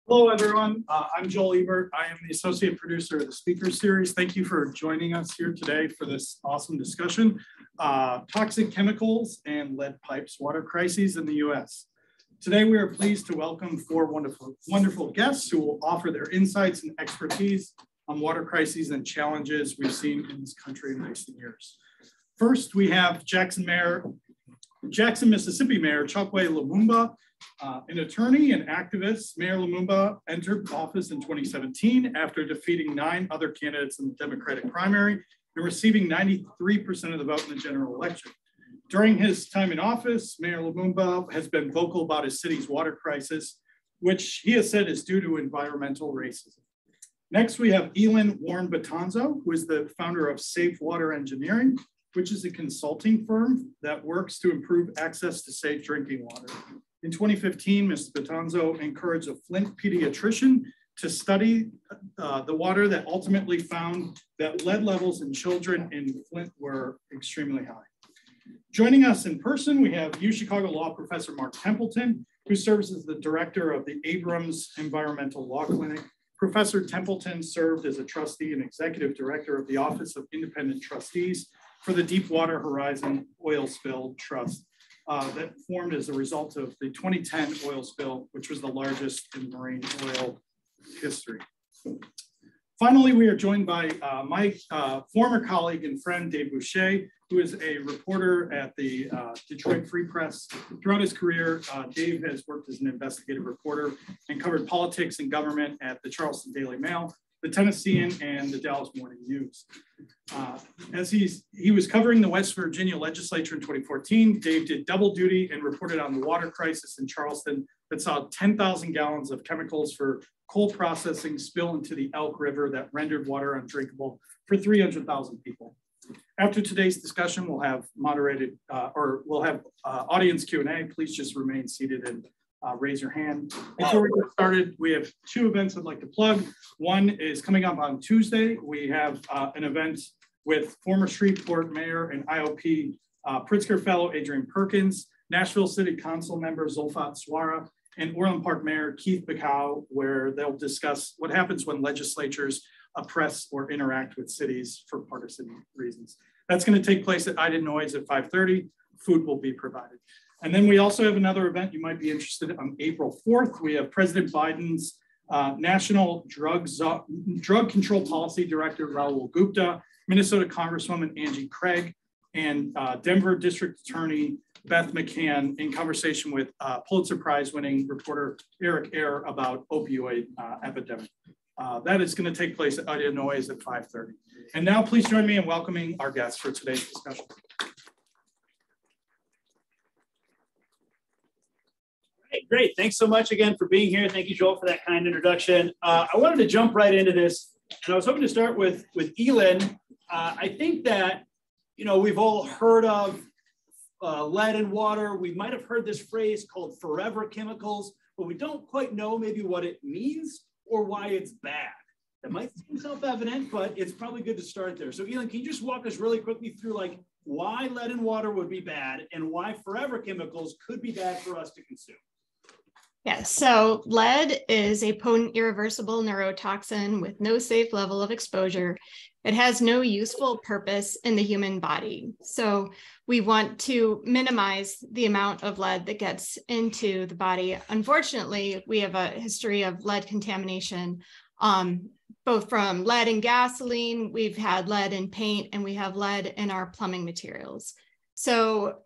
Hello, everyone. I'm Joel Ebert. I am the associate producer of the speaker series. Thank you for joining us here today for this awesome discussion, toxic chemicals and lead pipes, water crises in the US. Today, we are pleased to welcome four wonderful guests who will offer their insights and expertise on water crises and challenges we've seen in this country in recent years. First, we have Jackson, Mississippi Mayor Chokwe Lumumba. An attorney and activist, Mayor Lumumba entered office in 2017 after defeating 9 other candidates in the Democratic primary and receiving 93% of the vote in the general election. During his time in office, Mayor Lumumba has been vocal about his city's water crisis, which he has said is due to environmental racism. Next, we have Elin Betanzo, who is the founder of Safe Water Engineering, which is a consulting firm that works to improve access to safe drinking water. In 2015, Ms. Betanzo encouraged a Flint pediatrician to study the water that ultimately found that lead levels in children in Flint were extremely high. Joining us in person, we have UChicago Law Professor Mark Templeton, who serves as the director of the Abrams Environmental Law Clinic. Professor Templeton served as a trustee and executive director of the Office of Independent Trustees for the Deepwater Horizon Oil Spill Trust that formed as a result of the 2010 oil spill, which was the largest in marine oil history. Finally, we are joined by my former colleague and friend, Dave Boucher, who is a reporter at the Detroit Free Press. Throughout his career, Dave has worked as an investigative reporter and covered politics and government at the Charleston Daily Mail, the Tennessean, and the Dallas Morning News. As he was covering the West Virginia legislature in 2014, Dave did double duty and reported on the water crisis in Charleston that saw 10,000 gallons of chemicals for coal processing spill into the Elk River that rendered water undrinkable for 300,000 people. After today's discussion, we'll have audience Q&A. Please just remain seated and raise your hand. Before we get started, we have 2 events I'd like to plug. One is coming up on Tuesday. We have an event with former Shreveport Mayor and IOP Pritzker Fellow Adrian Perkins, Nashville City Council member Zulfat Swara, and Orland Park Mayor Keith Bacow, where they'll discuss what happens when legislatures oppress or interact with cities for partisan reasons. That's going to take place at Ida Noyes at 5:30. Food will be provided. And then we also have another event you might be interested in on April 4th. We have President Biden's National Drug Control Policy Director, Rahul Gupta, Minnesota Congresswoman Angie Craig, and Denver District Attorney Beth McCann in conversation with Pulitzer Prize winning reporter Eric Eyre about opioid epidemic. That is going to take place at Ida Noyes at 5:30. And now please join me in welcoming our guests for today's discussion. Great. Thanks so much again for being here. Thank you, Joel, for that kind introduction. I wanted to jump right into this, and I was hoping to start with Elin. I think that, we've all heard of lead in water. We might have heard this phrase called forever chemicals, but we don't quite know maybe what it means or why it's bad. That might seem self-evident, but it's probably good to start there. So Elin, can you just walk us really quickly through why lead in water would be bad and why forever chemicals could be bad for us to consume? Yeah, so lead is a potent irreversible neurotoxin with no safe level of exposure. It has no useful purpose in the human body. So we want to minimize the amount of lead that gets into the body. Unfortunately, we have a history of lead contamination, both from lead in gasoline, we've had lead in paint, and we have lead in our plumbing materials. So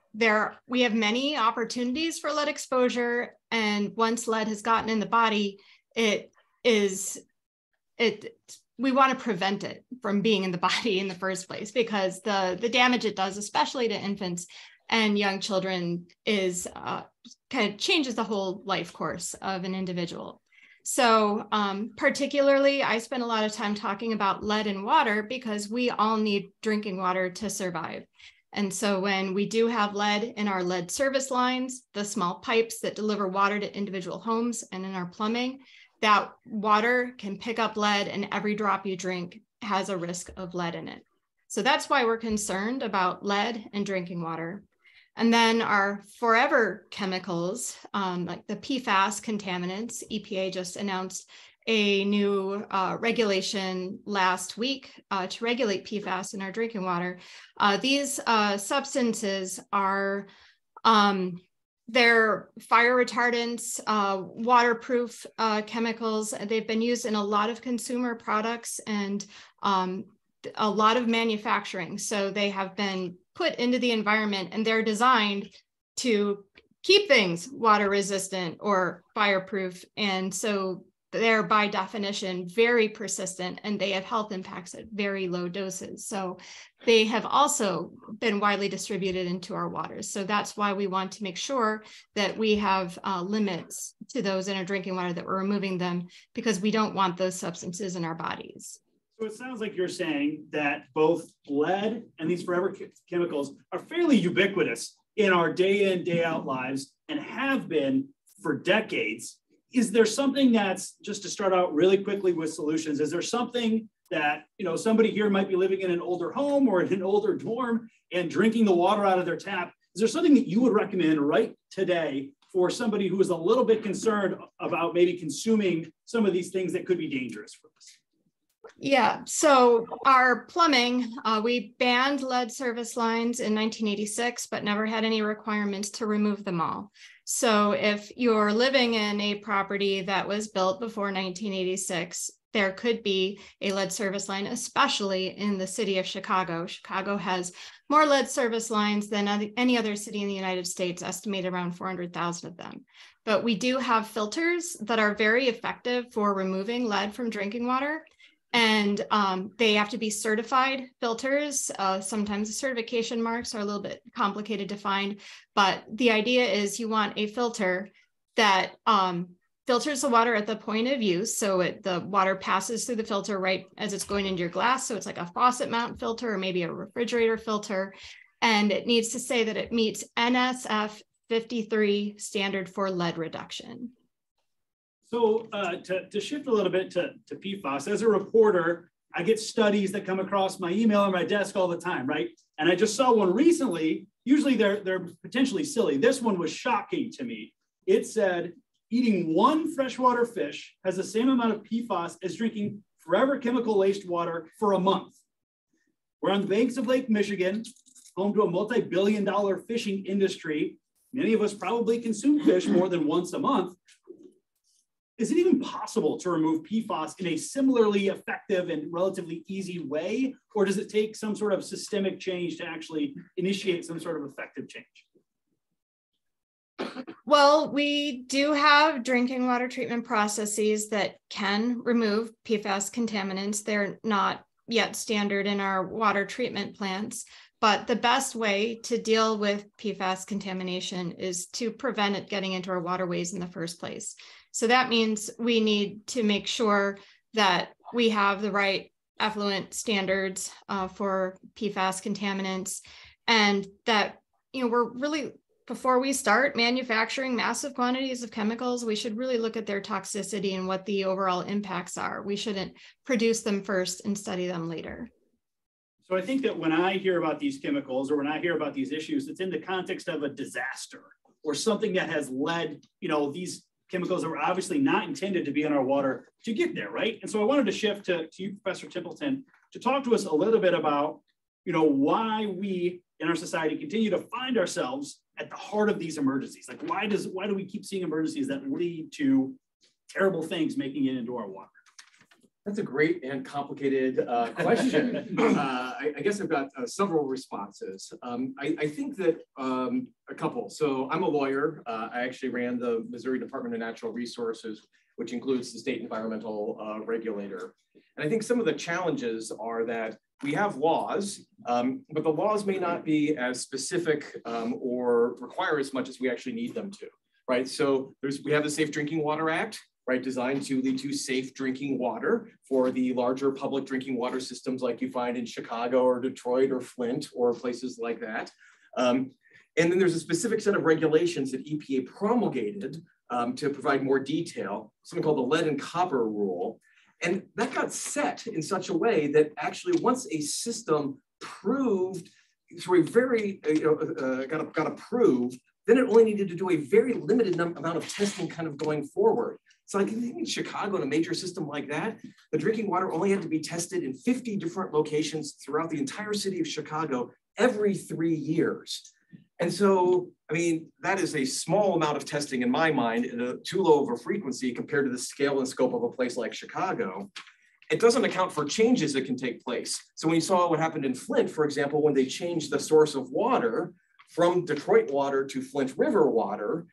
we have many opportunities for lead exposure, and once lead has gotten in the body, we want to prevent it from being in the body in the first place, because the damage it does, especially to infants and young children, is kind of changes the whole life course of an individual. So particularly, I spend a lot of time talking about lead in water because we all need drinking water to survive. And so when we do have lead in our lead service lines, the small pipes that deliver water to individual homes, and in our plumbing, that water can pick up lead, and every drop you drink has a risk of lead in it. So that's why we're concerned about lead in drinking water. And then our forever chemicals, like the PFAS contaminants, EPA just announced a new regulation last week to regulate PFAS in our drinking water. These substances are, they're fire retardants, waterproof chemicals. They've been used in a lot of consumer products and a lot of manufacturing. So they have been put into the environment and they're designed to keep things water resistant or fireproof. And so they're by definition very persistent and they have health impacts at very low doses. So they have also been widely distributed into our waters. So that's why we want to make sure that we have limits to those in our drinking water, that we're removing them, because we don't want those substances in our bodies. So it sounds like you're saying that both lead and these forever chemicals are fairly ubiquitous in our day in, day out lives and have been for decades. Is there something that's, just to start out really quickly with solutions, is there something that, you know, somebody here might be living in an older home or in an older dorm and drinking the water out of their tap? Is there something that you would recommend right today for somebody who is a little bit concerned about maybe consuming some of these things that could be dangerous for us? Yeah, so our plumbing, we banned lead service lines in 1986, but never had any requirements to remove them all. So if you're living in a property that was built before 1986, there could be a lead service line, especially in the city of Chicago. Chicago has more lead service lines than any other city in the United States, estimated around 400,000 of them. But we do have filters that are very effective for removing lead from drinking water. And they have to be certified filters. Sometimes the certification marks are a little bit complicated to find, but the idea is you want a filter that filters the water at the point of use. So the water passes through the filter right as it's going into your glass. So it's like a faucet mount filter or maybe a refrigerator filter. And it needs to say that it meets NSF 53 standard for lead reduction. So to shift a little bit to PFAS, as a reporter, I get studies that come across my email on my desk all the time, right? And I just saw one recently. Usually they're potentially silly. This one was shocking to me. It said, eating one freshwater fish has the same amount of PFAS as drinking forever chemical-laced water for a month. We're on the banks of Lake Michigan, home to a multi-billion-dollar fishing industry. Many of us probably consume fish more than once a month. Is it even possible to remove PFAS in a similarly effective and relatively easy way? Or does it take some sort of systemic change to actually initiate some sort of effective change? Well, we do have drinking water treatment processes that can remove PFAS contaminants. They're not yet standard in our water treatment plants, but the best way to deal with PFAS contamination is to prevent it getting into our waterways in the first place. So that means we need to make sure that we have the right effluent standards for PFAS contaminants, and that, you know, we're really, before we start manufacturing massive quantities of chemicals, we should really look at their toxicity and what the overall impacts are. We shouldn't produce them first and study them later. So I think that when I hear about these chemicals or when I hear about these issues, it's in the context of a disaster or something that has led, you know, these chemicals that were obviously not intended to be in our water to get there, right? And so I wanted to shift to you, Professor Templeton, to talk to us a little bit about, you know, why we in our society continue to find ourselves at the heart of these emergencies. Like, why do we keep seeing emergencies that lead to terrible things making it into our water? That's a great and complicated question. I guess I've got several responses. I think that a couple. So I'm a lawyer. I actually ran the Missouri Department of Natural Resources, which includes the state environmental regulator. And I think some of the challenges are that we have laws, but the laws may not be as specific or require as much as we actually need them to, right? So we have the Safe Drinking Water Act, right, designed to lead to safe drinking water for the larger public drinking water systems like you find in Chicago or Detroit or Flint or places like that. And then there's a specific set of regulations that EPA promulgated to provide more detail, something called the lead and copper rule. And that got set in such a way that actually once a system proved, so we very, got approved, then it only needed to do a very limited amount of testing kind of going forward. So like in Chicago, in a major system like that, the drinking water only had to be tested in 50 different locations throughout the entire city of Chicago every 3 years. And so, I mean, that is a small amount of testing in my mind, and too low of a frequency compared to the scale and scope of a place like Chicago. It doesn't account for changes that can take place. So when you saw what happened in Flint, for example, when they changed the source of water from Detroit water to Flint River water,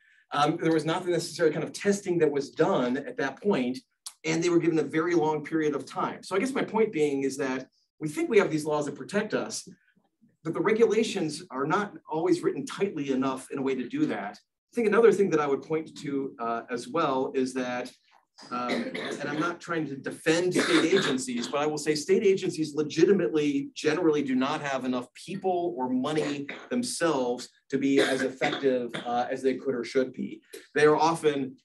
there was not necessarily kind of testing that was done at that point, and they were given a very long period of time. So I guess my point being is that we think we have these laws that protect us, but the regulations are not always written tightly enough in a way to do that. I think another thing that I would point to as well is that, and I'm not trying to defend state agencies, but I will say state agencies legitimately generally do not have enough people or money themselves to be as effective as they could or should be. They are often,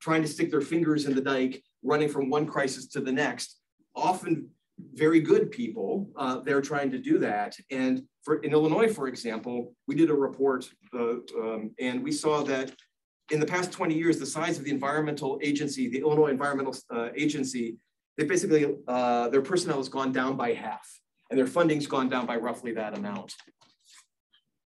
trying to stick their fingers in the dike, running from one crisis to the next, often very good people. They're trying to do that. And in Illinois, for example, we did a report and we saw that in the past 20 years, the size of the environmental agency, the Illinois Environmental Agency, they basically, their personnel has gone down by half and their funding's gone down by roughly that amount.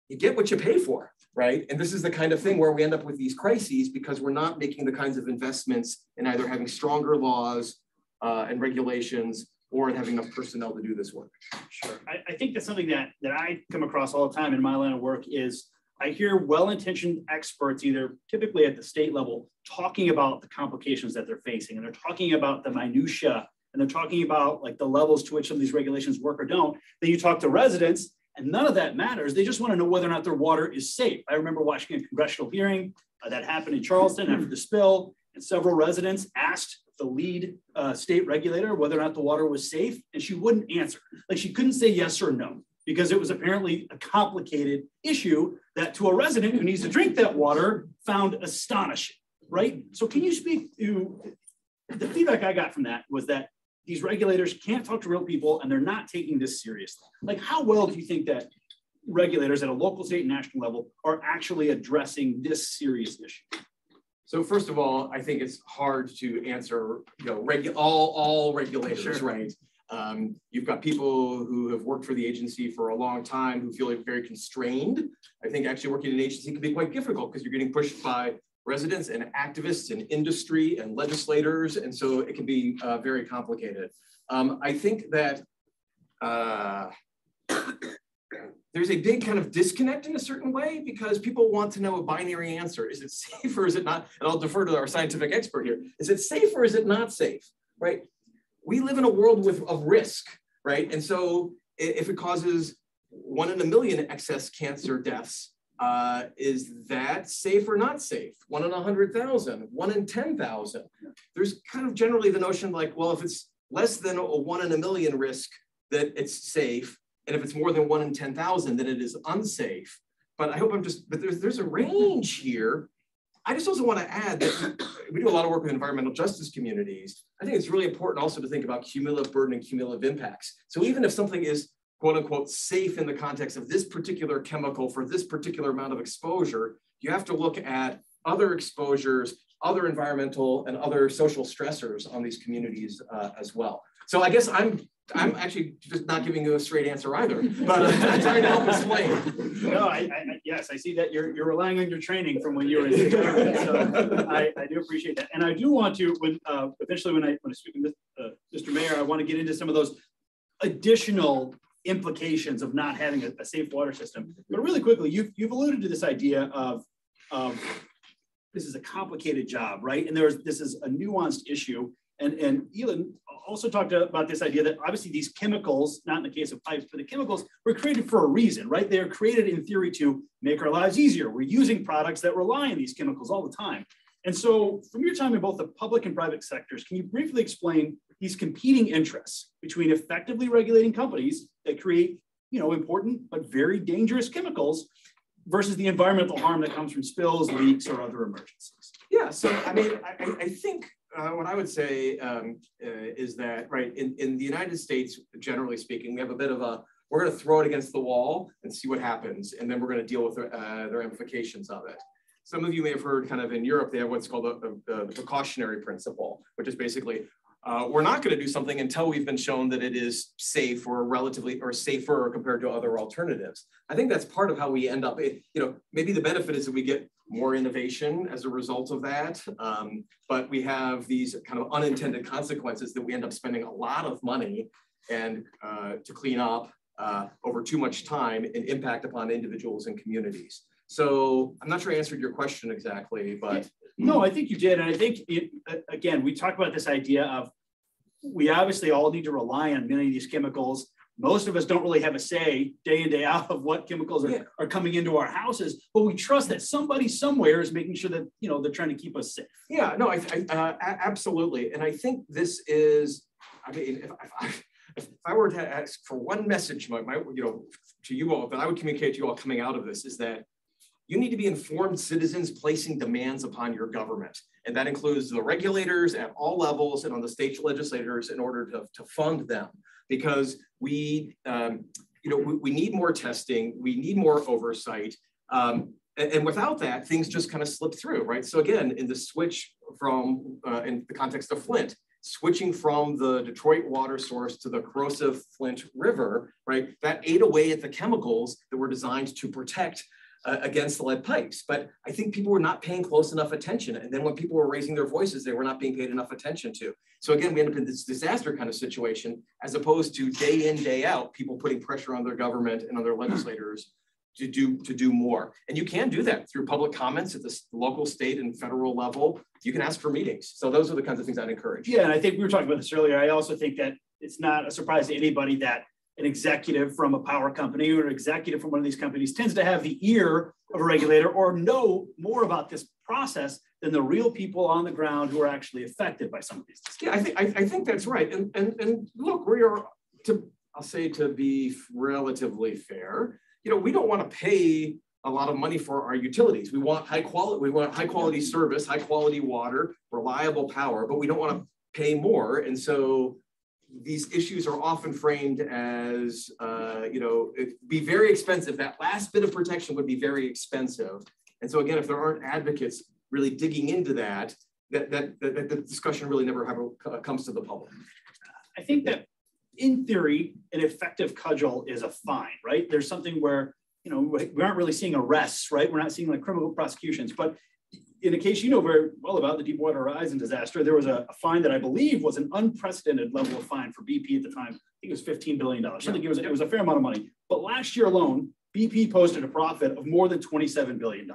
You get what you pay for, right? And this is the kind of thing where we end up with these crises because we're not making the kinds of investments in either having stronger laws and regulations or in having enough personnel to do this work. Sure. I think that's something that I come across all the time in my line of work is I hear well-intentioned experts, either typically at the state level, talking about the complications that they're facing, and they're talking about the minutia, and they're talking about like the levels to which some of these regulations work or don't. Then you talk to residents, and none of that matters. They just want to know whether or not their water is safe. I remember watching a congressional hearing that happened in Charleston after the spill, and several residents asked the lead state regulator whether or not the water was safe, and she wouldn't answer. Like she couldn't say yes or no, because it was apparently a complicated issue that to a resident who needs to drink that water found astonishing, right? So can you speak to, the feedback I got from that was that these regulators can't talk to real people and they're not taking this seriously. Like how well do you think that regulators at a local, state, and national level are actually addressing this serious issue? So first of all, I think it's hard to answer, all regulators, sure. Right? You've got people who have worked for the agency for a long time who feel like very constrained. I think actually working in an agency can be quite difficult because you're getting pushed by residents and activists and industry and legislators. And so it can be very complicated. I think that there's a big kind of disconnect in a certain way because people want to know a binary answer. Is it safe or is it not? And I'll defer to our scientific expert here. Is it safe or is it not safe, right? We live in a world of risk, right? And so if it causes 1 in a million excess cancer deaths, is that safe or not safe? 1 in 100,000, 1 in 10,000. There's kind of generally the notion like, well, if it's less than a 1 in a million risk, that it's safe. And if it's more than 1 in 10,000, then it is unsafe. But I hope but there's a range here. I just also want to add that we do a lot of work with environmental justice communities. I think it's really important also to think about cumulative burden and cumulative impacts. So even if something is quote unquote safe in the context of this particular chemical for this particular amount of exposure, you have to look at other exposures, other environmental and other social stressors on these communities as well. So I guess I'm actually just not giving you a straight answer either, but I'm trying to help explain. No, yes, I see that you're relying on your training from when you were in Chicago. So I do appreciate that. And I do want to, eventually when I speak with Mr. Mayor, I want to get into some of those additional implications of not having a safe water system. But really quickly, you've alluded to this idea of this is a complicated job, right? And this is a nuanced issue. And Elin also talked about this idea that obviously these chemicals, not in the case of pipes, but the chemicals were created for a reason, right? They are created in theory to make our lives easier. We're using products that rely on these chemicals all the time. And so from your time in both the public and private sectors, can you briefly explain these competing interests between effectively regulating companies that create, important but very dangerous chemicals versus the environmental harm that comes from spills, leaks, or other emergencies? Yeah, so I mean, I think what I would say is that, right, in the United States, generally speaking, we have a bit of a we're going to throw it against the wall and see what happens. And then we're going to deal with the ramifications of it. Some of you may have heard kind of in Europe, they have what's called the precautionary principle, which is basically, we're not going to do something until we've been shown that it is safe or relatively or safer compared to other alternatives. I think that's part of how we end up, maybe the benefit is that we get more innovation as a result of that. But we have these kind of unintended consequences that we end up spending a lot of money and to clean up over too much time and impact upon individuals and communities. So I'm not sure I answered your question exactly, but. No, I think you did. And I think, again, we talk about this idea of we obviously all need to rely on many of these chemicals. Most of us don't really have a say day in, day out of what chemicals are coming into our houses, but we trust that somebody somewhere is making sure that, they're trying to keep us safe. Yeah, no, absolutely. And I think this is, if I were to ask for one message, to you all, that I would communicate to you all coming out of this is that you need to be informed citizens placing demands upon your government. And that includes the regulators at all levels and on the state legislators in order to fund them. Because we need more testing, we need more oversight. And without that, things just kind of slip through, right? So again, in the switch from, in the context of Flint, switching from the Detroit water source to the corrosive Flint River, right? That ate away at the chemicals that were designed to protect against the lead pipes. But I think people were not paying close enough attention. And then when people were raising their voices, they were not being paid enough attention to. So again, we end up in this disaster kind of situation, as opposed to day in, day out, people putting pressure on their government and on their legislators to do more. And you can do that through public comments at the local, state, and federal level. You can ask for meetings. So those are the kinds of things I'd encourage. Yeah, and I think we were talking about this earlier. I also think that it's not a surprise to anybody that an executive from a power company or an executive from one of these companies tends to have the ear of a regulator or know more about this process than the real people on the ground who are actually affected by some of these decisions. Yeah, I think that's right. And look, we are, to be relatively fair, we don't want to pay a lot of money for our utilities. We want high quality service, high quality water, reliable power, but we don't want to pay more. And so these issues are often framed as, it'd be very expensive. That last bit of protection would be very expensive. And so again, if there aren't advocates really digging into that the discussion really never comes to the public. I think that in theory, an effective cudgel is a fine, right? There's something where, we aren't really seeing arrests, right? We're not seeing like criminal prosecutions, but in a case you know very well about, the Deepwater Horizon disaster, there was a fine that I believe was an unprecedented level of fine for BP at the time. I think it was $15 billion. I think it was a fair amount of money. But last year alone, BP posted a profit of more than $27 billion.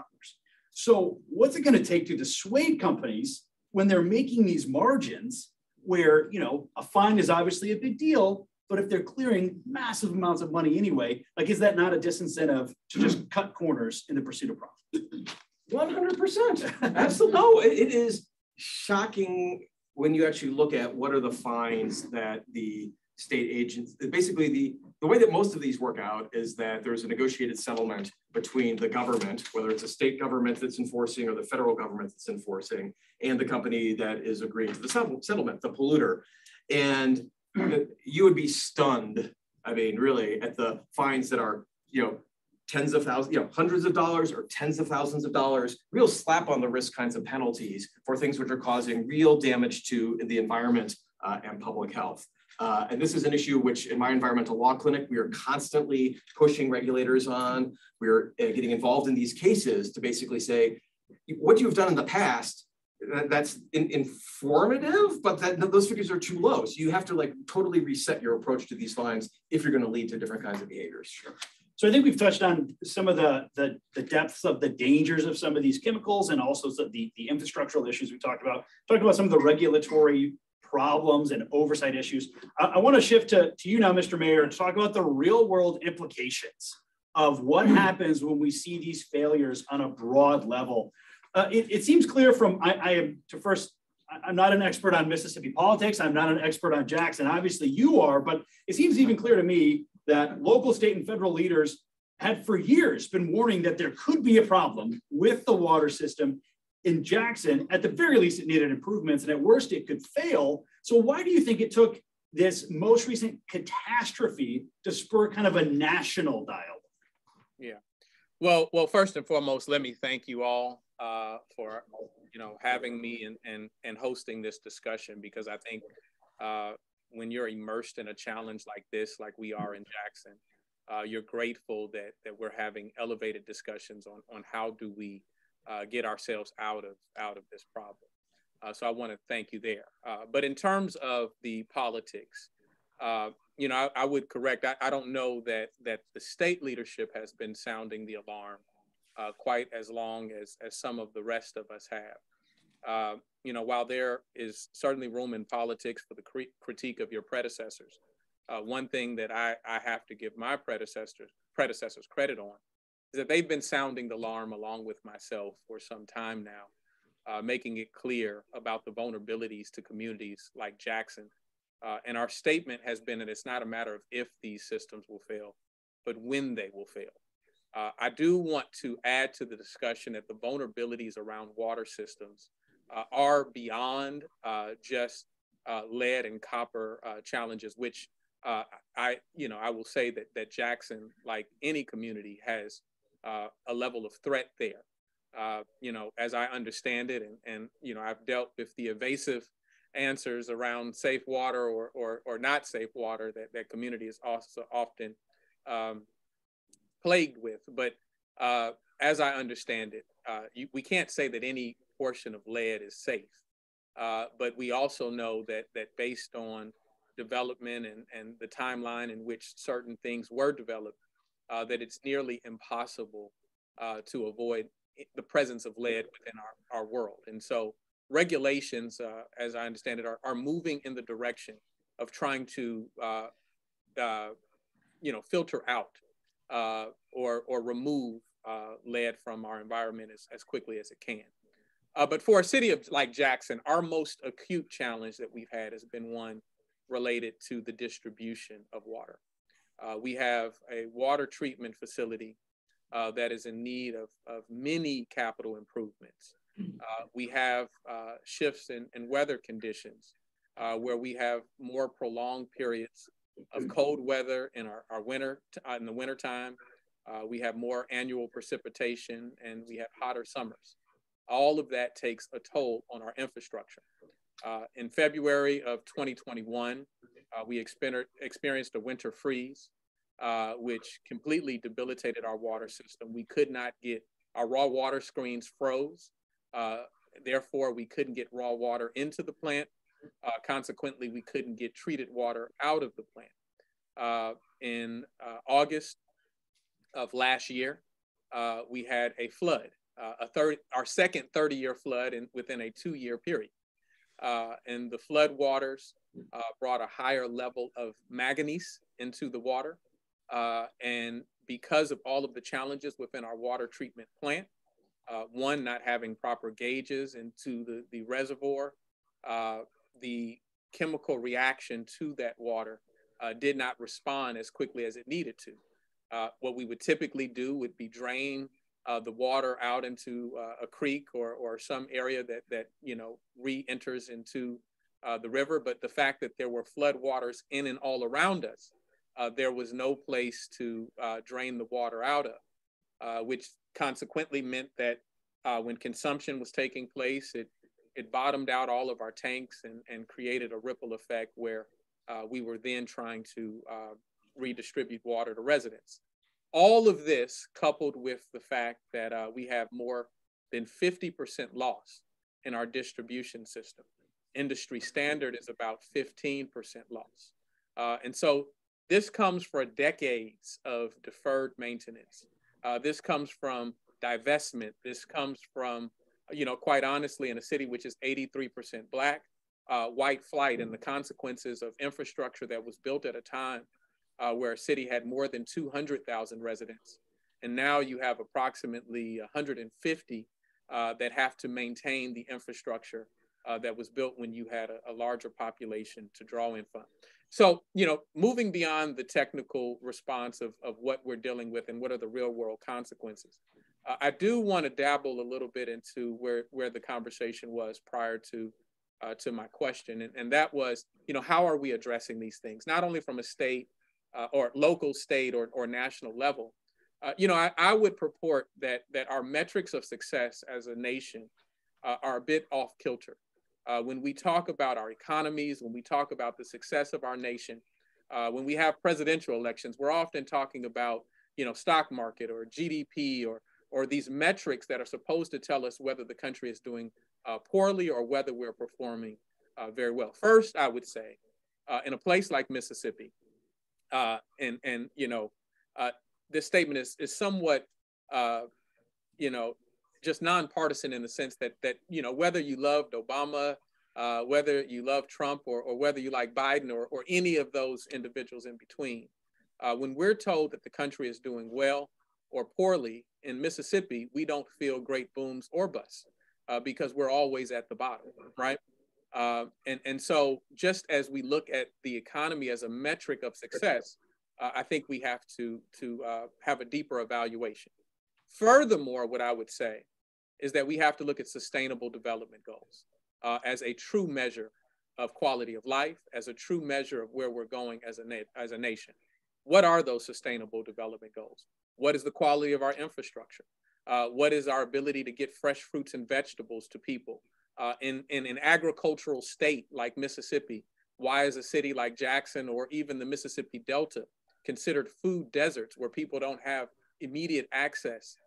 So what's it going to take to dissuade companies when they're making these margins where, a fine is obviously a big deal, but if they're clearing massive amounts of money anyway, like, is that not a disincentive to just cut corners in the pursuit of profit? 100%. Absolutely. No, it is shocking when you actually look at what are the fines that the state agents, basically the way that most of these work out is that there's a negotiated settlement between the government, whether it's a state government that's enforcing or the federal government that's enforcing, and the company that is agreeing to the settlement, the polluter. And you would be stunned, really, at the fines that are, tens of thousands, hundreds of dollars or tens of thousands of dollars, real slap on the wrist kinds of penalties for things which are causing real damage to the environment and public health. And this is an issue which in my environmental law clinic, we are constantly pushing regulators on. We're getting involved in these cases to basically say, what you've done in the past, that's informative, but those figures are too low. So you have to totally reset your approach to these fines if you're going to lead to different kinds of behaviors. Sure. So I think we've touched on some of the depths of the dangers of some of these chemicals and also the infrastructural issues we talked about some of the regulatory problems and oversight issues. I want to shift to you now, Mr. Mayor, to talk about the real world implications of what happens when we see these failures on a broad level. It seems clear from, I'm not an expert on Mississippi politics. I'm not an expert on Jackson. Obviously you are, but it seems even clear to me that local, state, and federal leaders had for years been warning that there could be a problem with the water system in Jackson. At the very least, it needed improvements, and at worst, it could fail. So why do you think it took this most recent catastrophe to spur kind of a national dialogue? Yeah. Well, first and foremost, let me thank you all for having me and hosting this discussion, because I think when you're immersed in a challenge like this, like we are in Jackson, you're grateful that we're having elevated discussions on how do we get ourselves out of this problem. So I want to thank you there. But in terms of the politics, I would correct. I don't know that the state leadership has been sounding the alarm quite as long as some of the rest of us have. While there is certainly room in politics for the critique of your predecessors, one thing that I have to give my predecessors credit on is that they've been sounding the alarm along with myself for some time now, making it clear about the vulnerabilities to communities like Jackson. And our statement has been that it's not a matter of if these systems will fail, but when they will fail. I do want to add to the discussion that the vulnerabilities around water systems are beyond just lead and copper challenges, which I will say that Jackson, like any community, has a level of threat there. As I understand it, and I've dealt with the evasive answers around safe water or not safe water that community is also often plagued with. But as I understand it, we can't say that any portion of lead is safe. But we also know that based on development and the timeline in which certain things were developed, that it's nearly impossible to avoid the presence of lead within our world. And so regulations, as I understand it, are moving in the direction of trying to filter out or remove lead from our environment as quickly as it can. But for a city like Jackson, our most acute challenge that we've had has been one related to the distribution of water. We have a water treatment facility that is in need of many capital improvements. We have shifts in weather conditions where we have more prolonged periods of cold weather in our winter, in the wintertime. We have more annual precipitation, and we have hotter summers. All of that takes a toll on our infrastructure. In February of 2021, we experienced a winter freeze, which completely debilitated our water system. We could not get, our raw water screens froze. Therefore, we couldn't get raw water into the plant. Consequently, we couldn't get treated water out of the plant. In August of last year, we had a flood, our second 30-year flood within a 2-year period. And the flood waters brought a higher level of manganese into the water. And because of all of the challenges within our water treatment plant, one, not having proper gauges into the reservoir, the chemical reaction to that water did not respond as quickly as it needed to. What we would typically do would be drain the water out into a creek or some area that re-enters into the river. But the fact that there were flood waters in and all around us, there was no place to drain the water out of, which consequently meant that when consumption was taking place, it bottomed out all of our tanks and created a ripple effect where we were then trying to redistribute water to residents. All of this coupled with the fact that we have more than 50% loss in our distribution system. Industry standard is about 15% loss. And so this comes for decades of deferred maintenance. This comes from divestment. This comes from, quite honestly, in a city which is 83% Black, white flight and the consequences of infrastructure that was built at a time where a city had more than 200,000 residents. And now you have approximately 150 that have to maintain the infrastructure that was built when you had a larger population to draw in from. So, moving beyond the technical response of what we're dealing with and what are the real world consequences, I do want to dabble a little bit into where the conversation was prior to to my question, and that was, how are we addressing these things, not only from a state or local, state, or national level. I would purport that our metrics of success as a nation are a bit off kilter. When we talk about our economies, when we talk about the success of our nation, when we have presidential elections, we're often talking about, stock market or GDP or these metrics that are supposed to tell us whether the country is doing poorly or whether we're performing very well. First, I would say, in a place like Mississippi, this statement is somewhat, just nonpartisan in the sense that whether you loved Obama, whether you love Trump, or whether you like Biden or any of those individuals in between, when we're told that the country is doing well or poorly in Mississippi, we don't feel great booms or busts because we're always at the bottom, right? And so just as we look at the economy as a metric of success, I think we have to have a deeper evaluation. Furthermore, what I would say is that we have to look at sustainable development goals as a true measure of quality of life, as a true measure of where we're going as a nation. What are those sustainable development goals? What is the quality of our infrastructure? What is our ability to get fresh fruits and vegetables to people? In an agricultural state like Mississippi, why is a city like Jackson or even the Mississippi Delta considered food deserts where people don't have immediate access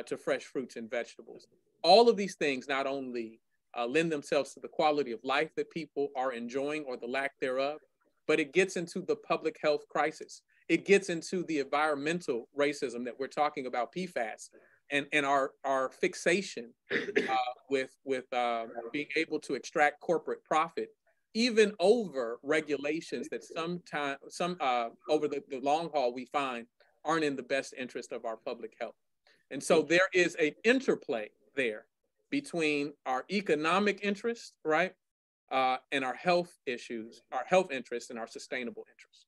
to fresh fruits and vegetables? All of these things not only lend themselves to the quality of life that people are enjoying or the lack thereof, but it gets into the public health crisis. It gets into the environmental racism that we're talking about, PFAS, and our fixation with being able to extract corporate profit, even over regulations that over the long haul we find aren't in the best interest of our public health. And so there is an interplay there between our economic interest, right, and our health issues, our health interests, and our sustainable interests.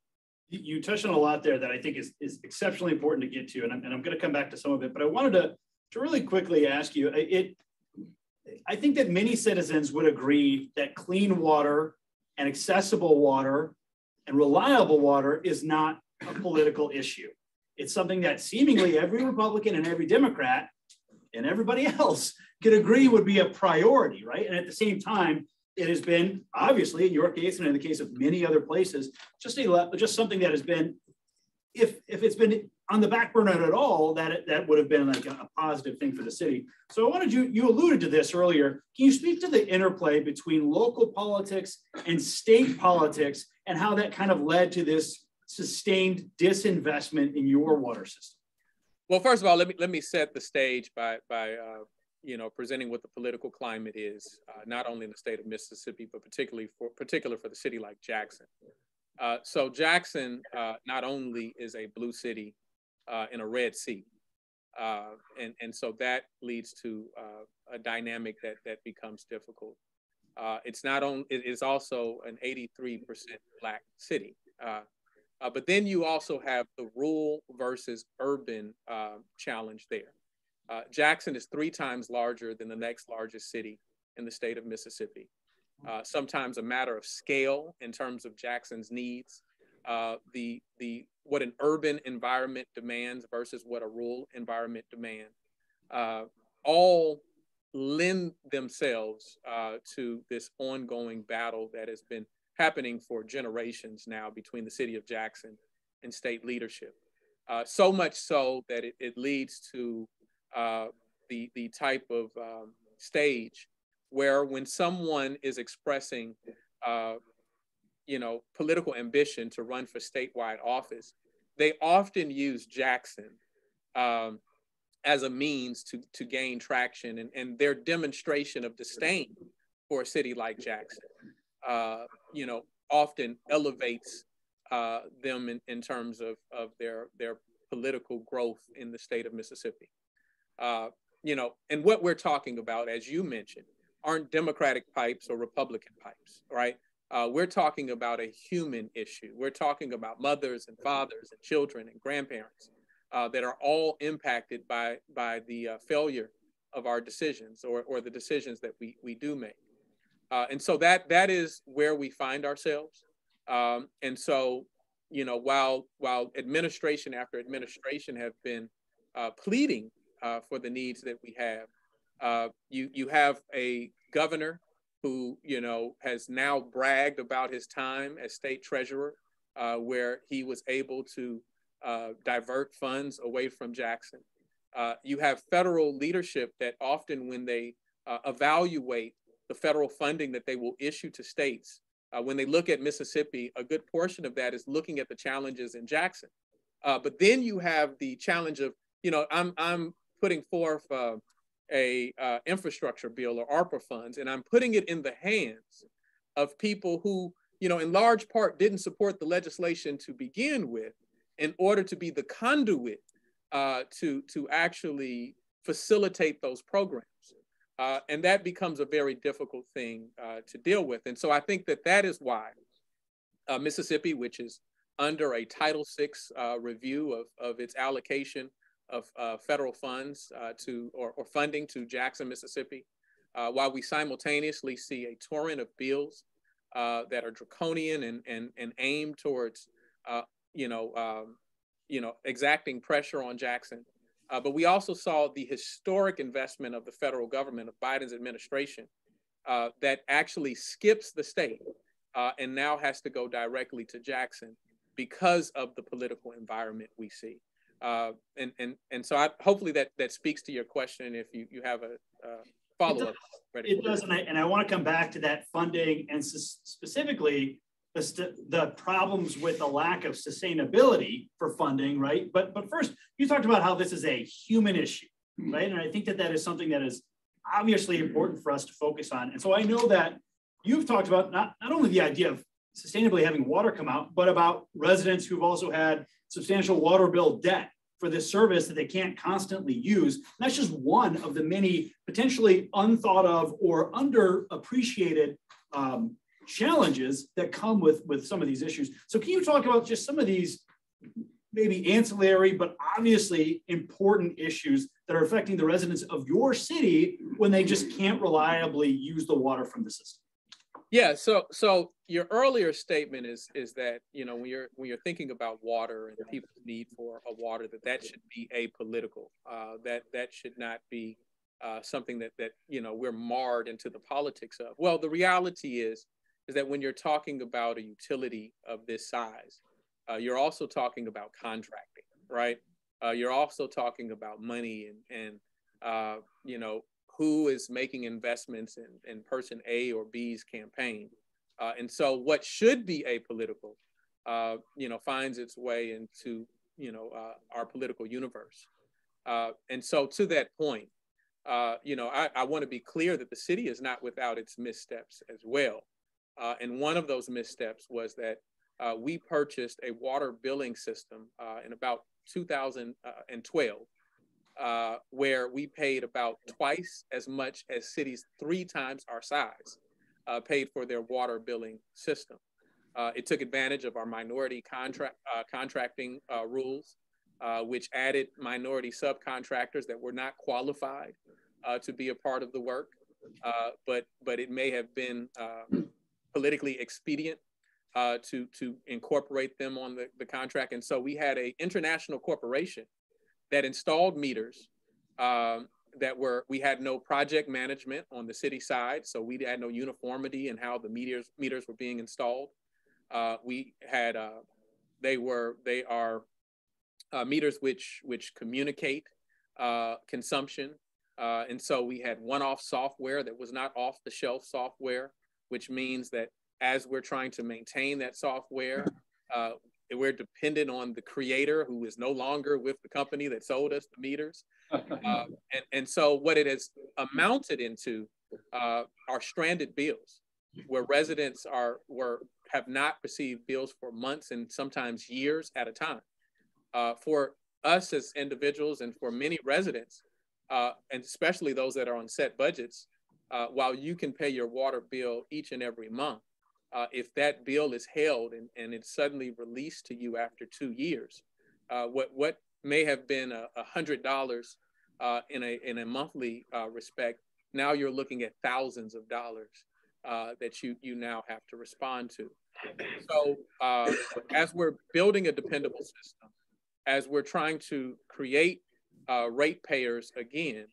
You touched on a lot there that I think is exceptionally important to get to, and I'm going to come back to some of it, but I wanted to really quickly ask you, I think that many citizens would agree that clean water and accessible water and reliable water is not a political issue. It's something that seemingly every Republican and every Democrat and everybody else could agree would be a priority, right? And at the same time, it has been, obviously, in your case and in the case of many other places, just something that has been, if it's been on the back burner at all, that would have been like a positive thing for the city. So I wanted you alluded to this earlier. Can you speak to the interplay between local politics and state politics and how that kind of led to this sustained disinvestment in your water system? Well, first of all, let me set the stage by presenting what the political climate is, not only in the state of Mississippi, but particular for the city like Jackson. So Jackson not only is a blue city in a red sea, and so that leads to a dynamic that becomes difficult. It is also an 83% Black city. But then you also have the rural versus urban challenge there. Jackson is 3 times larger than the next largest city in the state of Mississippi. Sometimes a matter of scale in terms of Jackson's needs, what an urban environment demands versus what a rural environment demands, all lend themselves to this ongoing battle that has been happening for generations now between the city of Jackson and state leadership. So much so that it leads to the type of stage where when someone is expressing political ambition to run for statewide office, they often use Jackson as a means to gain traction, and their demonstration of disdain for a city like Jackson often elevates them in terms of their political growth in the state of Mississippi. And what we're talking about, as you mentioned, aren't Democratic pipes or Republican pipes, right? We're talking about a human issue. We're talking about mothers and fathers and children and grandparents that are all impacted by the failure of our decisions or the decisions that we do make. And so that is where we find ourselves. And so, while administration after administration have been pleading for the needs that we have, you have a governor who, has now bragged about his time as state treasurer, where he was able to divert funds away from Jackson. You have federal leadership that often, when they evaluate the federal funding that they will issue to states, when they look at Mississippi, a good portion of that is looking at the challenges in Jackson. But then you have the challenge of, I'm putting forth a infrastructure bill or ARPA funds, and I'm putting it in the hands of people who, in large part didn't support the legislation to begin with, in order to be the conduit to actually facilitate those programs. And that becomes a very difficult thing to deal with. And so I think that is why Mississippi, which is under a Title VI review of its allocation of federal funds or funding to Jackson, Mississippi, while we simultaneously see a torrent of bills that are draconian and aimed towards, exacting pressure on Jackson. But we also saw the historic investment of the federal government, of Biden's administration, that actually skips the state and now has to go directly to Jackson because of the political environment we see. And so hopefully that speaks to your question. If you have a follow-up. It does, and I want to come back to that funding and specifically the problems with the lack of sustainability for funding, right? But first, you talked about how this is a human issue, right? And I think that is something that is obviously important for us to focus on. And so I know that you've talked about not only the idea of sustainably having water come out, but about residents who've also had substantial water bill debt for this service that they can't constantly use. And that's just one of the many potentially unthought of or underappreciated challenges that come with some of these issues. So can you talk about just some of these maybe ancillary, but obviously important issues that are affecting the residents of your city when they just can't reliably use the water from the system? Yeah, so your earlier statement is that, when you're thinking about water and people's need for a water, that should be apolitical, that should not be something that we're marred into the politics of. Well, the reality is that when you're talking about a utility of this size, you're also talking about contracting, right? You're also talking about money and who is making investments in person A or B's campaign. And so what should be apolitical, finds its way into, our political universe. And so to that point, I want to be clear that the city is not without its missteps as well. And one of those missteps was that we purchased a water billing system in about 2012, where we paid about twice as much as cities 3 times our size paid for their water billing system. It took advantage of our minority contracting rules, which added minority subcontractors that were not qualified to be a part of the work, but it may have been politically expedient to incorporate them on the contract. And so we had an international corporation that installed meters we had no project management on the city side. So we had no uniformity in how the meters were being installed. We had, they are meters which communicate consumption. And so we had one-off software that was not off-the-shelf software, which means that as we're trying to maintain that software, we're dependent on the creator who is no longer with the company that sold us the meters. And so what it has amounted into are stranded bills, where residents have not received bills for months and sometimes years at a time. For us as individuals and for many residents, and especially those that are on set budgets, while you can pay your water bill each and every month, if that bill is held and it's suddenly released to you after 2 years, what may have been $100 in a monthly respect, now you're looking at thousands of dollars that you now have to respond to. So as we're building a dependable system, as we're trying to create ratepayers again,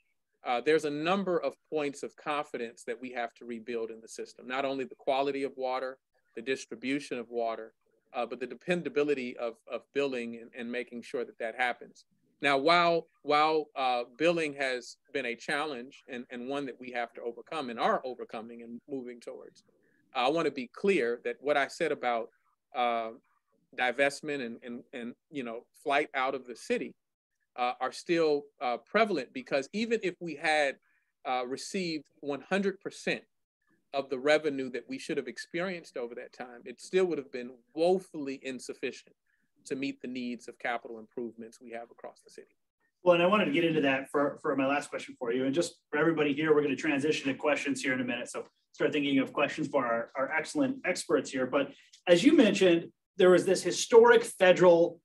there's a number of points of confidence that we have to rebuild in the system. Not only the quality of water, the distribution of water, but the dependability of billing and making sure that that happens. Now, while billing has been a challenge and one that we have to overcome and are overcoming and moving towards, I want to be clear that what I said about divestment and flight out of the city are still prevalent, because even if we had received 100% of the revenue that we should have experienced over that time, it still would have been woefully insufficient to meet the needs of capital improvements we have across the city. Well, and I wanted to get into that for my last question for you. And just for everybody here, we're going to transition to questions here in a minute. So start thinking of questions for our excellent experts here. But as you mentioned, there was this historic federal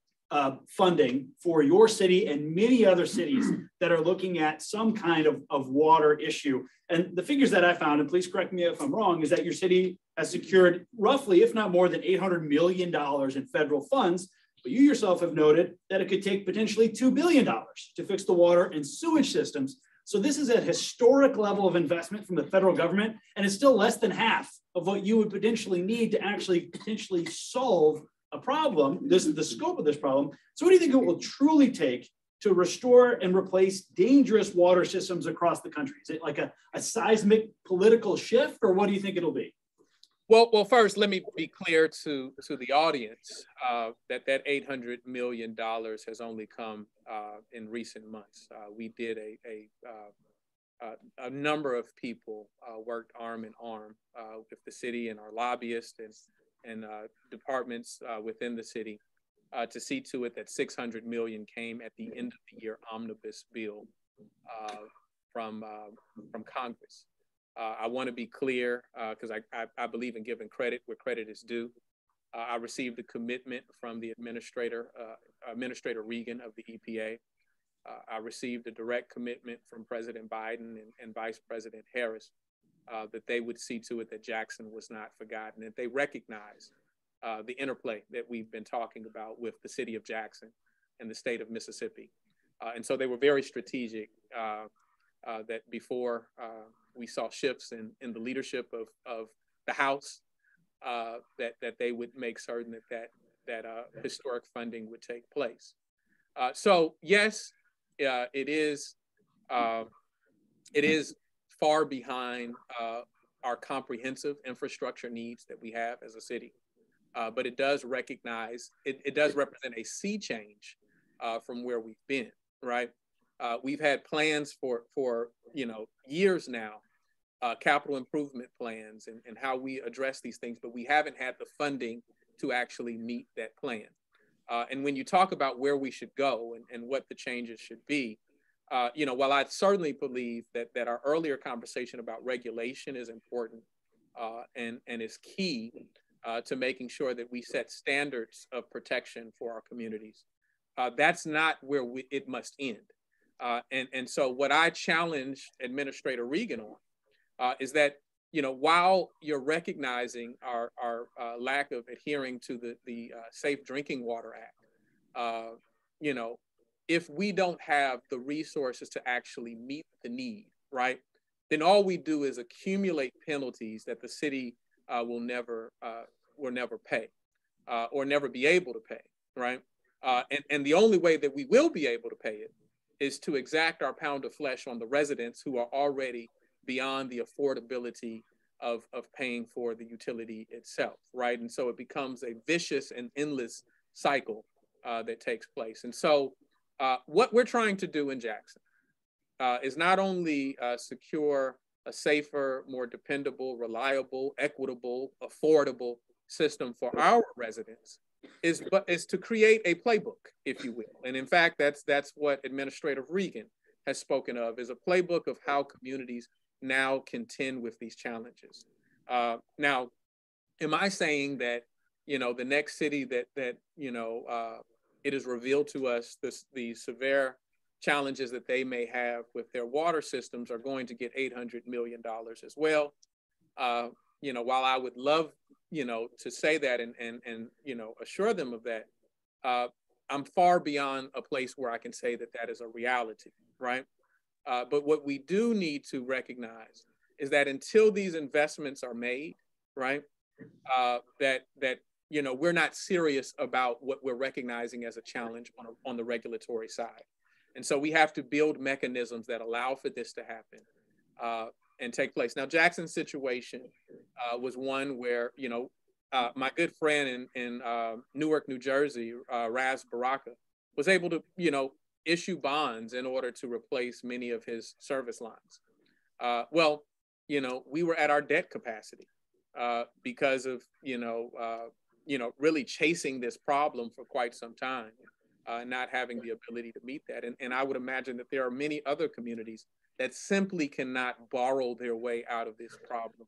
funding for your city and many other cities that are looking at some kind of water issue. And the figures that I found, and please correct me if I'm wrong, is that your city has secured roughly, if not more than $800 million in federal funds. But you yourself have noted that it could take potentially $2 billion to fix the water and sewage systems. So this is a historic level of investment from the federal government, and it's still less than half of what you would potentially need to actually potentially solve a problem. This is the scope of this problem. So what do you think it will truly take to restore and replace dangerous water systems across the country? Is it like a seismic political shift, or what do you think it'll be? Well, first, let me be clear to the audience that $800 million has only come in recent months. We did a number of people worked arm in arm with the city and our lobbyists and departments within the city to see to it that $600 million came at the end of the year omnibus bill from Congress. I want to be clear because I believe in giving credit where credit is due. I received a commitment from the Administrator Regan of the EPA. I received a direct commitment from President Biden and Vice President Harris that they would see to it that Jackson was not forgotten, that they recognize the interplay that we've been talking about with the city of Jackson and the state of Mississippi. And so they were very strategic that before we saw shifts in the leadership of the House, that they would make certain that historic funding would take place. So yes, it is far behind our comprehensive infrastructure needs that we have as a city, but it does recognize, it does represent a sea change from where we've been, right? We've had plans for years now, capital improvement plans and how we address these things, but we haven't had the funding to actually meet that plan. And when you talk about where we should go and what the changes should be, while I certainly believe that our earlier conversation about regulation is important and is key to making sure that we set standards of protection for our communities, that's not where it must end. And so what I challenge Administrator Regan on is that, while you're recognizing our lack of adhering to the Safe Drinking Water Act, if we don't have the resources to actually meet the need, right, then all we do is accumulate penalties that the city will never pay or never be able to pay, right? And the only way that we will be able to pay it is to exact our pound of flesh on the residents who are already beyond the affordability of paying for the utility itself, right? And so it becomes a vicious and endless cycle that takes place. And so what we're trying to do in Jackson is not only secure a safer, more dependable, reliable, equitable, affordable system for our residents, is to create a playbook, if you will. And in fact, that's what Administrator Regan has spoken of, is a playbook of how communities now contend with these challenges. Now, am I saying that, the next city that it is revealed to us the severe challenges that they may have with their water systems are going to get $800 million as well? while I would love, to say that and assure them of that, I'm far beyond a place where I can say that that is a reality, right? But what we do need to recognize is that until these investments are made, right, that we're not serious about what we're recognizing as a challenge on the regulatory side. And so we have to build mechanisms that allow for this to happen and take place. Now, Jackson's situation was one where, my good friend in Newark, New Jersey, Raz Baraka, was able to, issue bonds in order to replace many of his service lines. We were at our debt capacity because of, really chasing this problem for quite some time, not having the ability to meet that. And I would imagine that there are many other communities that simply cannot borrow their way out of this problem.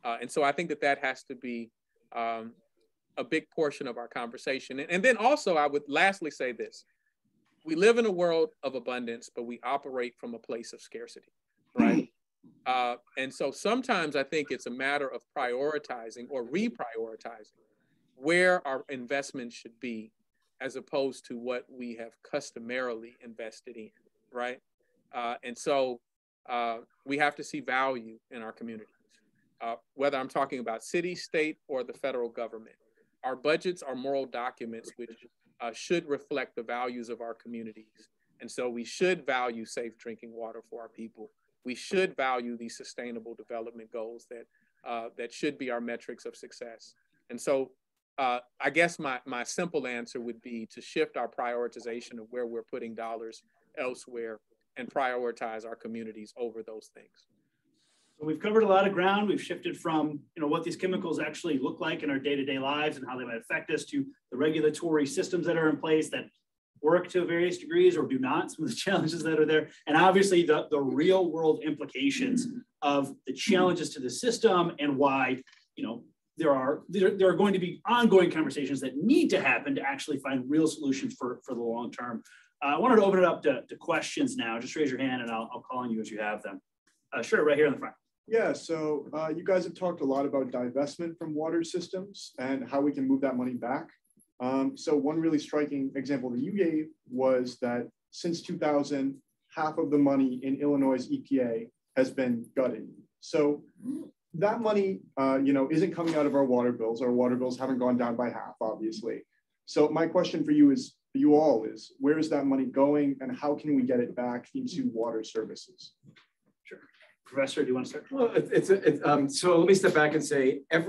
And so I think that has to be a big portion of our conversation. And then also I would lastly say this: we live in a world of abundance, but we operate from a place of scarcity, right? And so sometimes I think it's a matter of prioritizing or reprioritizing where our investment should be, as opposed to what we have customarily invested in, right? And so we have to see value in our communities, whether I'm talking about city, state, or the federal government. Our budgets are moral documents which should reflect the values of our communities. And so we should value safe drinking water for our people. We should value these sustainable development goals that should be our metrics of success. And so I guess my simple answer would be to shift our prioritization of where we're putting dollars elsewhere and prioritize our communities over those things. We've covered a lot of ground. We've shifted from what these chemicals actually look like in our day-to-day lives and how they might affect us, to the regulatory systems that are in place that work to various degrees or do not, some of the challenges that are there, and obviously the real world implications of the challenges to the system and why there are going to be ongoing conversations that need to happen to actually find real solutions for the long term. I wanted to open it up to questions now. Just raise your hand and I'll call on you as you have them. Sure, right here in the front. Yeah, so you guys have talked a lot about divestment from water systems and how we can move that money back. So one really striking example that you gave was that since 2000, half of the money in Illinois' EPA has been gutted. So that money, isn't coming out of our water bills. Our water bills haven't gone down by half, obviously. So my question for you is, where is that money going and how can we get it back into water services? Sure. Professor, do you want to start? Well, so let me step back and say a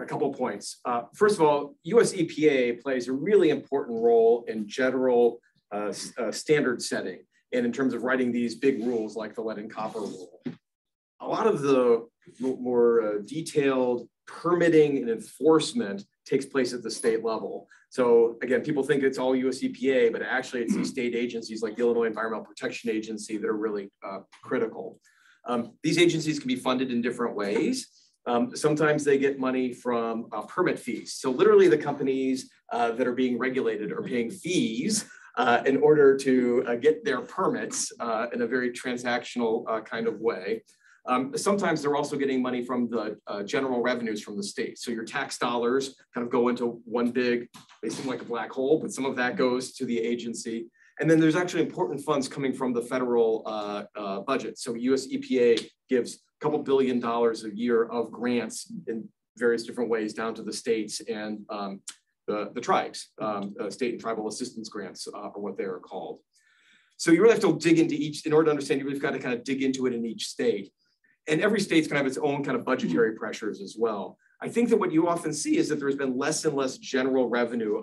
couple of points. First of all, US EPA plays a really important role in general standard setting and in terms of writing these big rules like the lead and copper rule. A lot of the more detailed permitting and enforcement takes place at the state level. So again, people think it's all US EPA, but actually it's these state agencies like the Illinois Environmental Protection Agency that are really critical. These agencies can be funded in different ways. Sometimes they get money from permit fees. So literally the companies that are being regulated are paying fees in order to get their permits in a very transactional kind of way. Sometimes they're also getting money from the general revenues from the state. So your tax dollars kind of go into one big, they seem like a black hole, but some of that goes to the agency. And then there's actually important funds coming from the federal budget. So US EPA gives a couple $2 billion a year of grants in various different ways down to the states and the tribes, state and tribal assistance grants are what they are called. So you really have to dig into each, in order to understand, you've got to kind of dig into it in each state. And every state's going to have its own kind of budgetary pressures as well. I think that what you often see is that there's been less and less general revenue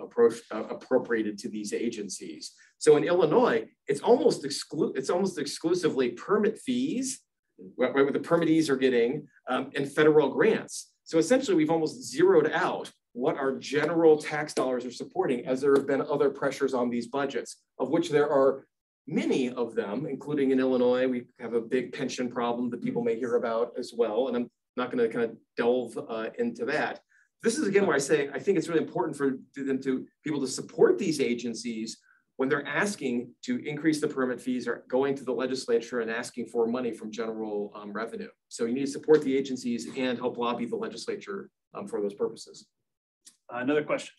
appropriated to these agencies. So in Illinois, it's almost exclusively permit fees, what the permittees are getting, and federal grants. So essentially, we've almost zeroed out what our general tax dollars are supporting, as there have been other pressures on these budgets, of which there are many of them, including in Illinois. We have a big pension problem that people may hear about as well. And I'm not going to kind of delve into that. This is again where I say, I think it's really important for people to support these agencies when they're asking to increase the permit fees or going to the legislature and asking for money from general revenue. So you need to support the agencies and help lobby the legislature for those purposes. Another question.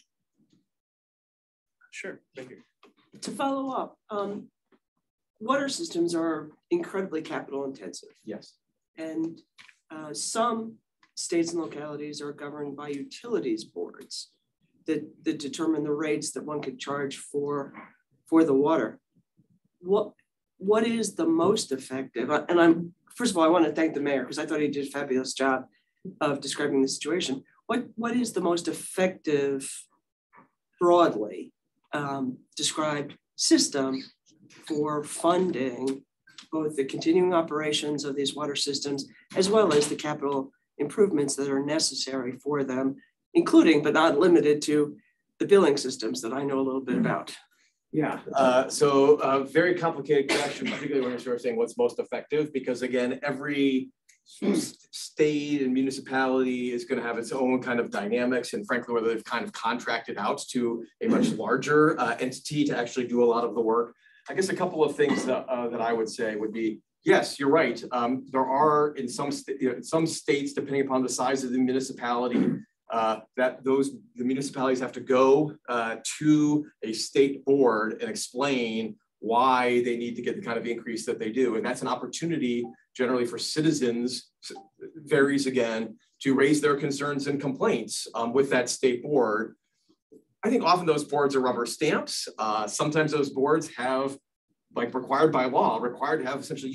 Sure, thank you. To follow up, water systems are incredibly capital intensive. Yes. And some states and localities are governed by utilities boards that determine the rates that one could charge for the water. What is the most effective? And first of all, I want to thank the mayor because I thought he did a fabulous job of describing the situation. What is the most effective, broadly described system for funding both the continuing operations of these water systems as well as the capital improvements that are necessary for them, including but not limited to the billing systems that I know a little bit about? Yeah, so a very complicated question, particularly when you're sort of saying what's most effective, because again, every state and municipality is going to have its own kind of dynamics, and frankly, whether they've kind of contracted out to a much larger entity to actually do a lot of the work. I guess a couple of things that I would say would be, yes, you're right. There are in some states, depending upon the size of the municipality, the municipalities have to go to a state board and explain why they need to get the kind of increase that they do. And that's an opportunity generally for citizens, varies again, to raise their concerns and complaints with that state board. I think often those boards are rubber stamps. Sometimes those boards have, like required by law, required to have essentially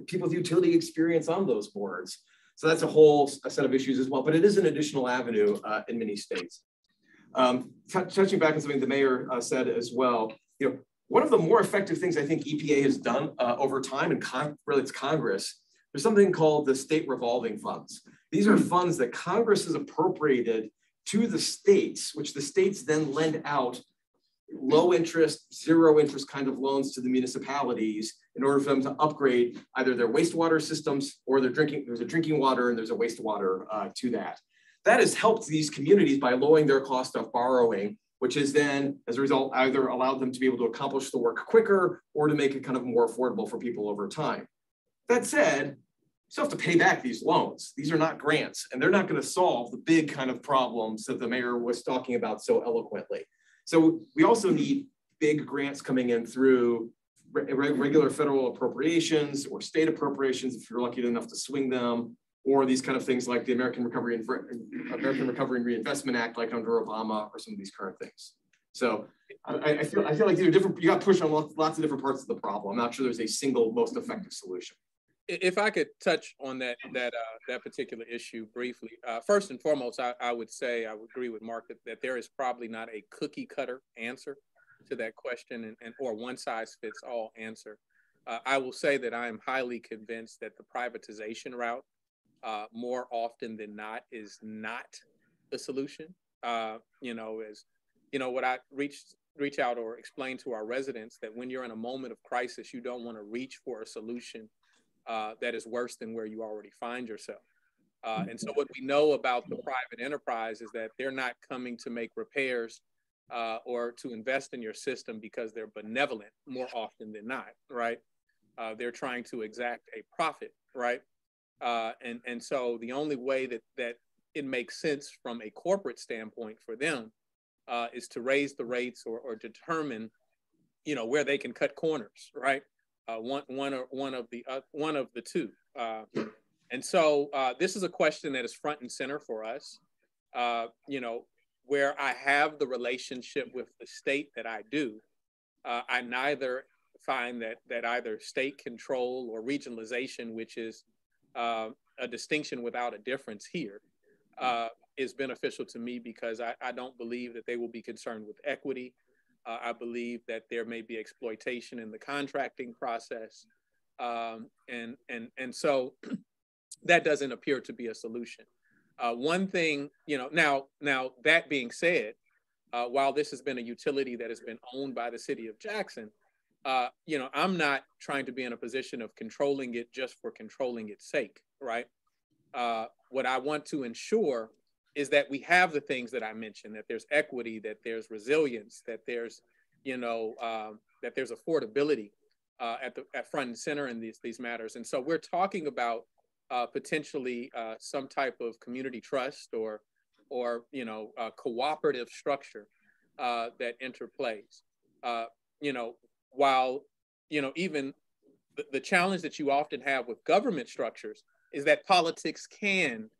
people with utility experience on those boards. So that's a set of issues as well, but it is an additional avenue in many states. Touching back on something the mayor said as well, one of the more effective things I think EPA has done over time, and really it's Congress, there's something called the state revolving funds. These are funds that Congress has appropriated to the states, which the states then lend out low interest, zero interest kind of loans to the municipalities in order for them to upgrade either their wastewater systems or there's a drinking water and there's a wastewater to that. That has helped these communities by lowering their cost of borrowing, which has then, as a result, either allowed them to be able to accomplish the work quicker or to make it kind of more affordable for people over time. That said, you still have to pay back these loans. These are not grants, and they're not going to solve the big kind of problems that the mayor was talking about so eloquently. So we also need big grants coming in through regular federal appropriations or state appropriations, if you're lucky enough to swing them, or these kind of things like the American Recovery and Reinvestment Act, like under Obama, or some of these current things. So I feel like these are different. You got pushed on lots of different parts of the problem. I'm not sure there's a single most effective solution. If I could touch on that particular issue briefly, first and foremost, I would say I would agree with Mark that there is probably not a cookie cutter answer to that question or one size fits all answer. I will say that I am highly convinced that the privatization route more often than not is not the solution. What I reach out or explain to our residents that when you're in a moment of crisis, you don't want to reach for a solution that is worse than where you already find yourself. And so what we know about the private enterprise is that they're not coming to make repairs or to invest in your system because they're benevolent more often than not, right? They're trying to exact a profit, right? And so the only way that it makes sense from a corporate standpoint for them is to raise the rates or determine, where they can cut corners, right? One of the two. And so this is a question that is front and center for us. Where I have the relationship with the state that I do, I neither find that either state control or regionalization, which is a distinction without a difference here, is beneficial to me because I don't believe that they will be concerned with equity. I believe that there may be exploitation in the contracting process. And so that doesn't appear to be a solution. One thing, now that being said, while this has been a utility that has been owned by the city of Jackson, I'm not trying to be in a position of controlling it just for controlling its sake, right? What I want to ensure is that we have the things that I mentioned, that there's equity, that there's resilience, that there's, that there's affordability at front and center in these matters. And so we're talking about potentially some type of community trust or cooperative structure that interplays. While even the challenge that you often have with government structures is that politics can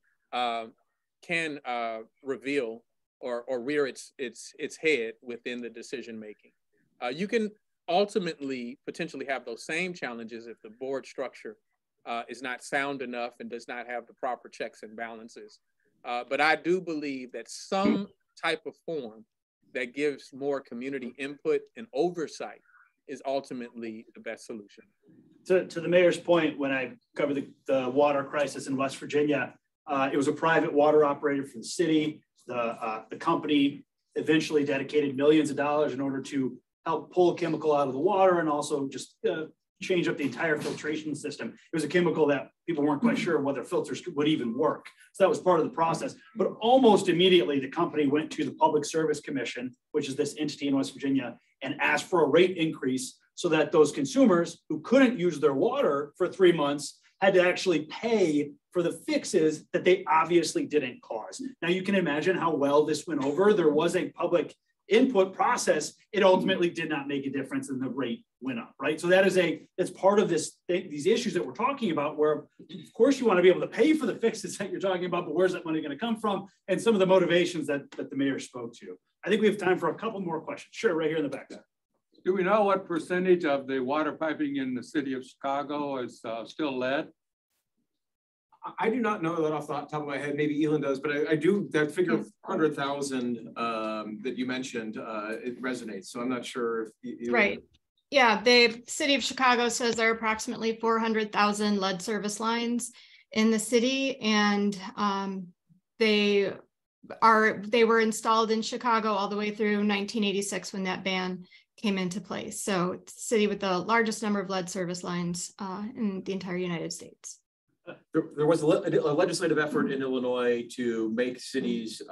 reveal or rear its head within the decision making. You can ultimately potentially have those same challenges if the board structure is not sound enough and does not have the proper checks and balances. But I do believe that some type of form that gives more community input and oversight is ultimately the best solution. To the mayor's point, when I covered the water crisis in West Virginia, it was a private water operator for the city. The company eventually dedicated millions of dollars in order to help pull a chemical out of the water and also just change up the entire filtration system. It was a chemical that people weren't quite sure whether filters would even work. So that was part of the process. But almost immediately, the company went to the Public Service Commission, which is this entity in West Virginia, and asked for a rate increase so that those consumers who couldn't use their water for 3 months had to actually pay for the fixes that they obviously didn't cause. Now you can imagine how well this went over. There was a public input process. It ultimately did not make a difference and the rate went up, right? So that's part of these issues that we're talking about, where of course you want to be able to pay for the fixes that you're talking about, but where's that money going to come from? And some of the motivations that the mayor spoke to. I think we have time for a couple more questions. Sure, right here in the back. Do we know what percentage of the water piping in the city of Chicago is still lead? I do not know that off the top of my head. Maybe Elin does, but I do. That figure of 100,000 that you mentioned, it resonates. So I'm not sure if right. Yeah, the city of Chicago says there are approximately 400,000 lead service lines in the city, and they were installed in Chicago all the way through 1986 when that ban came into place. So it's the city with the largest number of lead service lines in the entire United States. There was a legislative effort in Illinois to make cities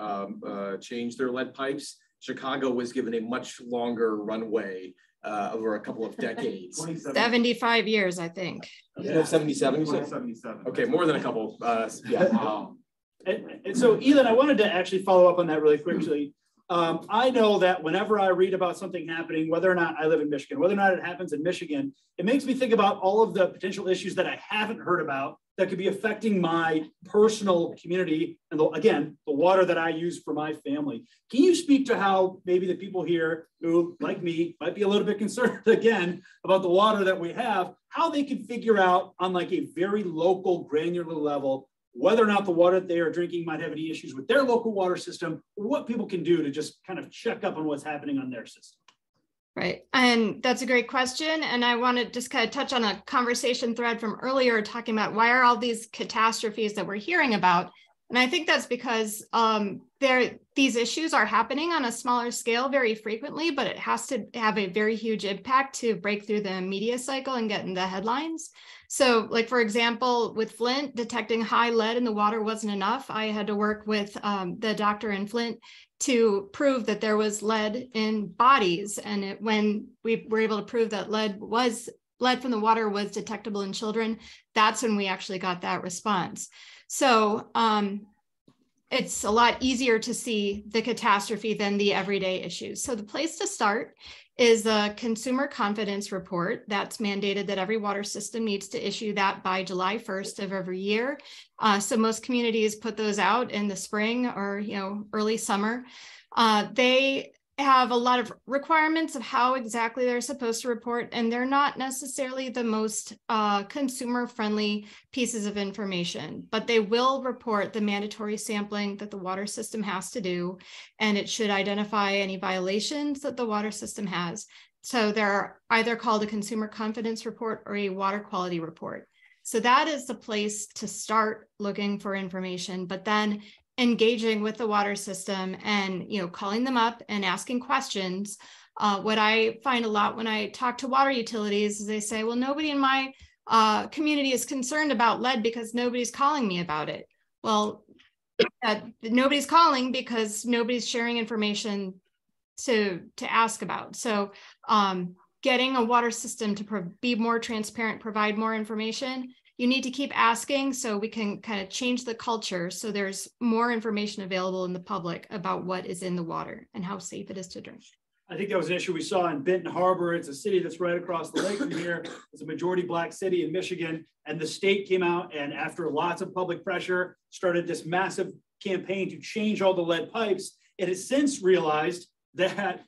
change their lead pipes. Chicago was given a much longer runway over a couple of decades. 75 years, I think. Yeah. 77? 77. Okay, more than a couple. Yeah. Wow. And so, Elin, I wanted to actually follow up on that really quickly. I know that whenever I read about something happening, whether or not I live in Michigan, whether or not it happens in Michigan, it makes me think about all of the potential issues that I haven't heard about that could be affecting my personal community and, again, the water that I use for my family. Can you speak to how maybe the people here who, like me, might be a little bit concerned, again, about the water that we have, how they can figure out on like a very local, granular level, whether or not the water they are drinking might have any issues with their local water system, or what people can do to just kind of check up on what's happening on their system? Right. And that's a great question. And I want to just kind of touch on a conversation thread from earlier talking about why are all these catastrophes that we're hearing about? And I think that's because these issues are happening on a smaller scale very frequently, but it has to have a very huge impact to break through the media cycle and get in the headlines. So like, for example, with Flint, detecting high lead in the water wasn't enough. I had to work with the doctor in Flint to prove that there was lead in bodies. And when we were able to prove that lead from the water was detectable in children, that's when we actually got that response. So it's a lot easier to see the catastrophe than the everyday issues. So the place to start is a consumer confidence report that's mandated that every water system needs to issue that by July 1st of every year. So most communities put those out in the spring or early summer. They have a lot of requirements of how exactly they're supposed to report, and they're not necessarily the most consumer-friendly pieces of information, but they will report the mandatory sampling that the water system has to do, and it should identify any violations that the water system has. So they're either called a consumer confidence report or a water quality report. So that is the place to start looking for information, but then engaging with the water system and calling them up and asking questions. What I find a lot when I talk to water utilities is they say, well, nobody in my community is concerned about lead because nobody's calling me about it. Well, nobody's calling because nobody's sharing information to ask about. So getting a water system to be more transparent, provide more information, you need to keep asking so we can kind of change the culture so there's more information available in the public about what is in the water and how safe it is to drink. I think that was an issue we saw in Benton Harbor. It's a city that's right across the lake from here. It's a majority Black city in Michigan. And the state came out and after lots of public pressure, started this massive campaign to change all the lead pipes. It has since realized that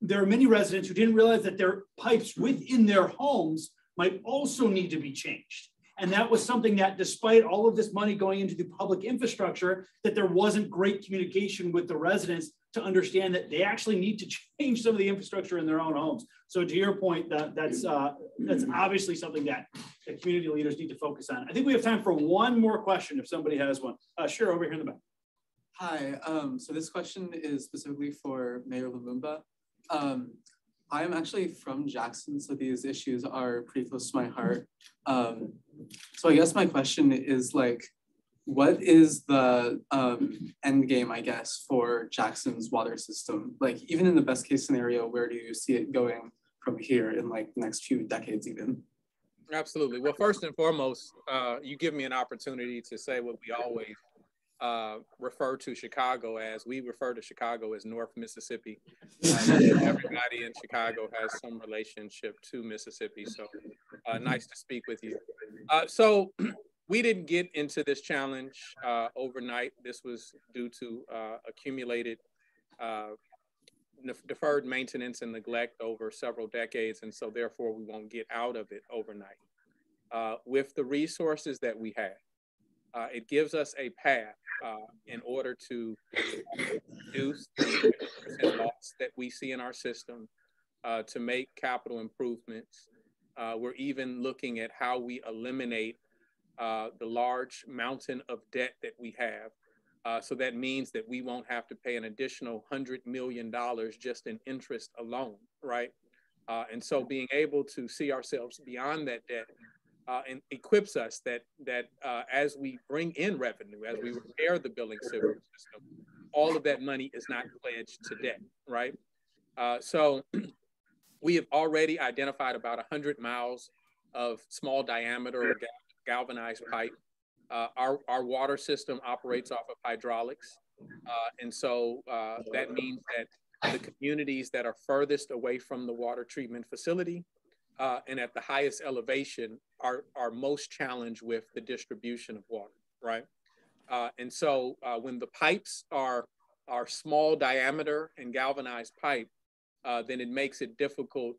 there are many residents who didn't realize that their pipes within their homes might also need to be changed. And that was something that despite all of this money going into the public infrastructure, that there wasn't great communication with the residents to understand that they actually need to change some of the infrastructure in their own homes. So to your point, that's obviously something that the community leaders need to focus on. I think we have time for one more question if somebody has one. Sure, over here in the back. Hi, so this question is specifically for Mayor Lumumba. I am actually from Jackson, so these issues are pretty close to my heart. So I guess my question is like, what is the end game, I guess, for Jackson's water system? Like, even in the best case scenario, where do you see it going from here in like the next few decades even? Absolutely. Well, first and foremost, you give me an opportunity to say what we always refer to Chicago as. We refer to Chicago as North Mississippi. Everybody in Chicago has some relationship to Mississippi. So nice to speak with you. So we didn't get into this challenge overnight. This was due to accumulated deferred maintenance and neglect over several decades. And so therefore we won't get out of it overnight. With the resources that we have, it gives us a path in order to reduce the % loss that we see in our system, to make capital improvements. We're even looking at how we eliminate the large mountain of debt that we have. So that means that we won't have to pay an additional $100 million just in interest alone, right? And so being able to see ourselves beyond that debt and equips us that as we bring in revenue, as we repair the billing system, all of that money is not pledged to debt, right? So we have already identified about 100 miles of small diameter or galvanized pipe. Our water system operates off of hydraulics. And so that means that the communities that are furthest away from the water treatment facility and at the highest elevation are most challenged with the distribution of water, right? And so when the pipes are small diameter and galvanized pipe, then it makes it difficult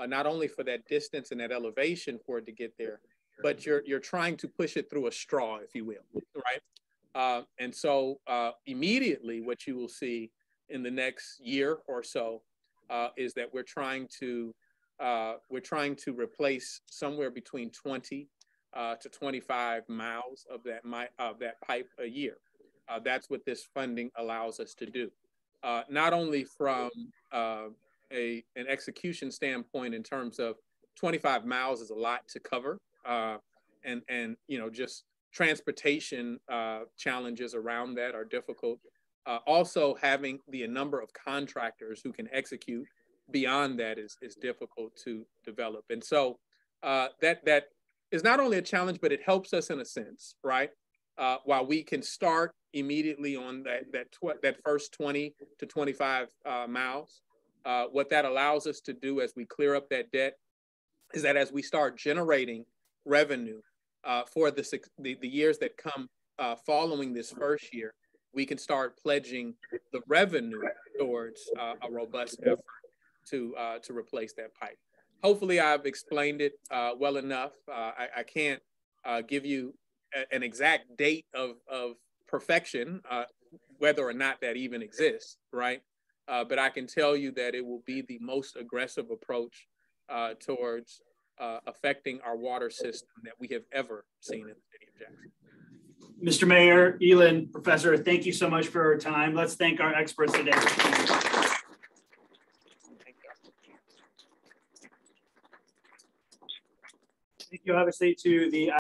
not only for that distance and that elevation for it to get there, but you're trying to push it through a straw, if you will, right? And so immediately what you will see in the next year or so is that we're trying to replace somewhere between 20 to 25 miles of that pipe a year. That's what this funding allows us to do. Not only from an execution standpoint in terms of 25 miles is a lot to cover, and you know, just transportation challenges around that are difficult. Also having the number of contractors who can execute beyond that is difficult to develop. And so that is not only a challenge, but it helps us in a sense, right? While we can start immediately on that first 20 to 25 miles, what that allows us to do as we clear up that debt is that as we start generating revenue for the years that come following this first year, we can start pledging the revenue towards a robust effort to replace that pipe. Hopefully I've explained it well enough. I can't give you an exact date of perfection, whether or not that even exists, right? But I can tell you that it will be the most aggressive approach towards affecting our water system that we have ever seen in the city of Jackson. Mr. Mayor, Elin, Professor, thank you so much for your time. Let's thank our experts today. Thank you, obviously, to the